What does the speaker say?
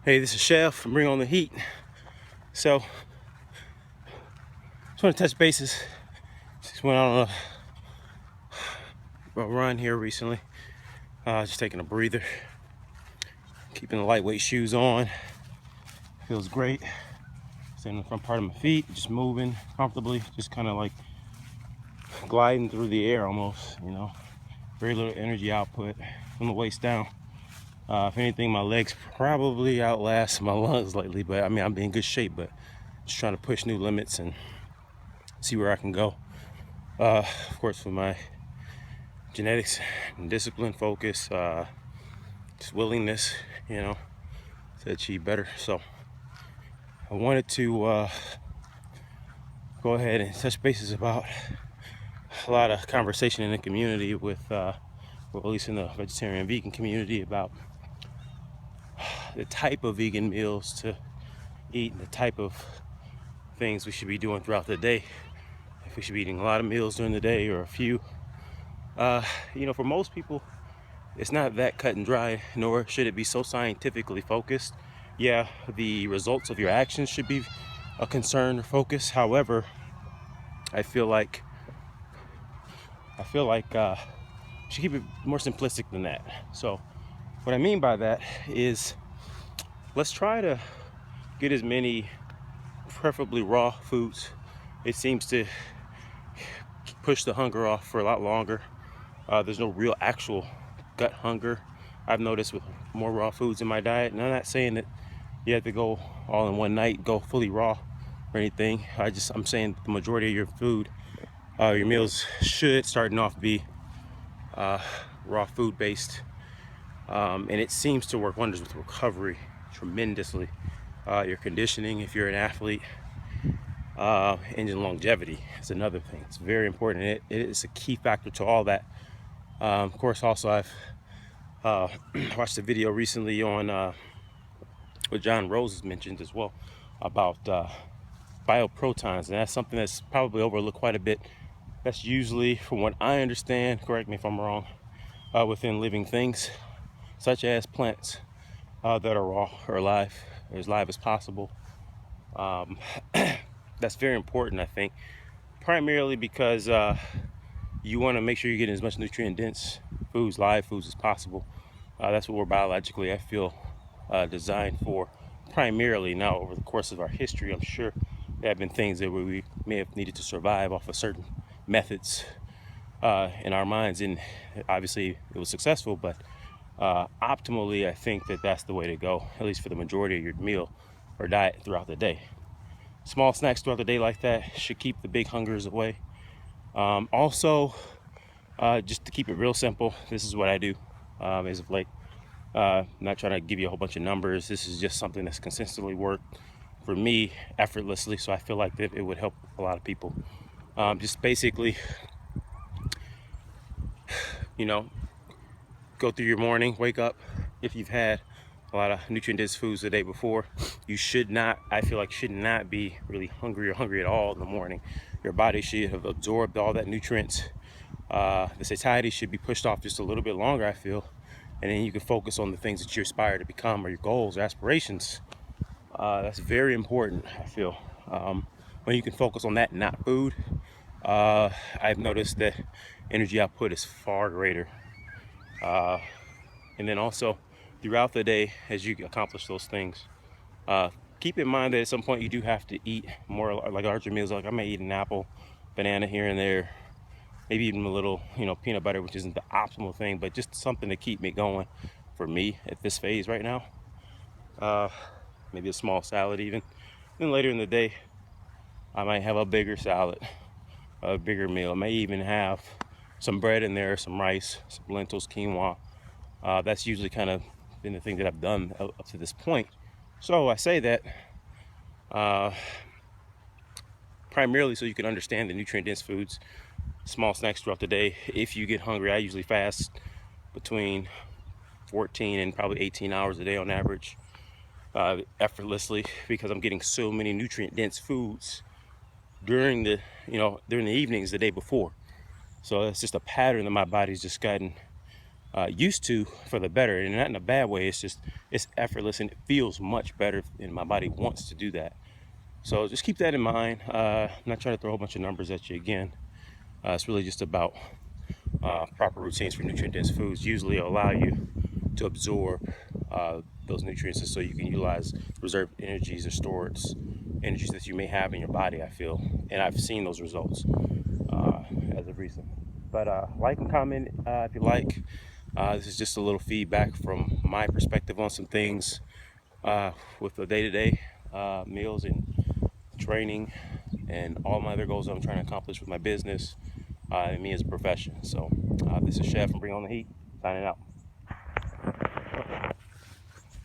Hey, this is Chef from Bring On the Heat. So, just want to touch bases. Just went on a run here recently. Just taking a breather, keeping the lightweight shoes on. Feels great. Staying in the front part of my feet, just moving comfortably, just kind of like gliding through the air almost. Very little energy output from the waist down. If anything, my legs probably outlast my lungs lately, but I mean, I'm in good shape, but just trying to push new limits and see where I can go. Of course, with my genetics and discipline, focus, just willingness, to achieve better. So I wanted to go ahead and touch bases about a lot of conversation in the community with, or at least in the vegetarian vegan community, about the type of vegan meals to eat and the type of things we should be doing throughout the day. If we should be eating a lot of meals during the day or a few. For most people, it's not that cut and dry, nor should it be so scientifically focused. Yeah, the results of your actions should be a concern or focus. However, I feel like you should keep it more simplistic than that. So what I mean by that is, let's try to get as many preferably raw foods. It seems to push the hunger off for a lot longer. There's no real actual gut hunger I've noticed with more raw foods in my diet. And I'm not saying that you have to go all in one night, go fully raw or anything. I'm saying the majority of your food, your meals should starting off be raw food based. And it seems to work wonders with recovery tremendously. Your conditioning, if you're an athlete, and your longevity is another thing. It's very important. It is a key factor to all that. Of course, also I've watched a video recently on what John Rose has mentioned as well about bioprotons, and that's something that's probably overlooked quite a bit. That's usually, from what I understand, correct me if I'm wrong, within living things such as plants that are raw or alive, or as live as possible. That's very important, I think, primarily because you want to make sure you're getting as much nutrient dense foods, live foods, as possible. That's what we're biologically, I feel, designed for primarily. Now, over the course of our history, I'm sure there have been things that we may have needed to survive off of certain methods in our minds, and obviously it was successful, but optimally I think that that's the way to go, at least for the majority of your meal or diet throughout the day. Small snacks throughout the day like that should keep the big hungers away. Also, just to keep it real simple, this is what I do as of late. I'm not trying to give you a whole bunch of numbers. This is just something that's consistently worked for me effortlessly, so I feel like that it would help a lot of people. Just basically, go through your morning, wake up. If you've had a lot of nutrient-dense foods the day before, you should not, I feel like, should not be really hungry or hungry at all in the morning. Your body should have absorbed all that nutrients. The satiety should be pushed off just a little bit longer, I feel, and then you can focus on the things that you aspire to become, or your goals or aspirations. That's very important, I feel. When you can focus on that, not food, I've noticed that energy output is far greater. And then also throughout the day, as you accomplish those things, keep in mind that at some point you do have to eat more, like larger meals. Like I may eat an apple, banana here and there, maybe even a little, peanut butter, which isn't the optimal thing, but just something to keep me going for me at this phase right now. Maybe a small salad even. Then later in the day, I might have a bigger salad, a bigger meal. I may even have some bread in there, some rice, some lentils, quinoa. That's usually kind of been the thing that I've done up to this point. So I say that primarily so you can understand the nutrient-dense foods, small snacks throughout the day. If you get hungry, I usually fast between 14 and probably 18 hours a day on average, effortlessly, because I'm getting so many nutrient-dense foods during the evenings the day before. So it's just a pattern that my body's just gotten used to for the better, and not in a bad way. It's just it's effortless and it feels much better, and my body wants to do that. So just keep that in mind. I'm not trying to throw a bunch of numbers at you again. It's really just about proper routines for nutrient-dense foods. Usually allow you to absorb those nutrients, so you can utilize reserved energies or stored energies that you may have in your body. I feel, and I've seen those results as of recent. But like and comment if you like. This is just a little feedback from my perspective on some things with the day-to-day meals and training and all my other goals I'm trying to accomplish with my business and me as a profession. So this is Chef from Bring On the Heat, signing out.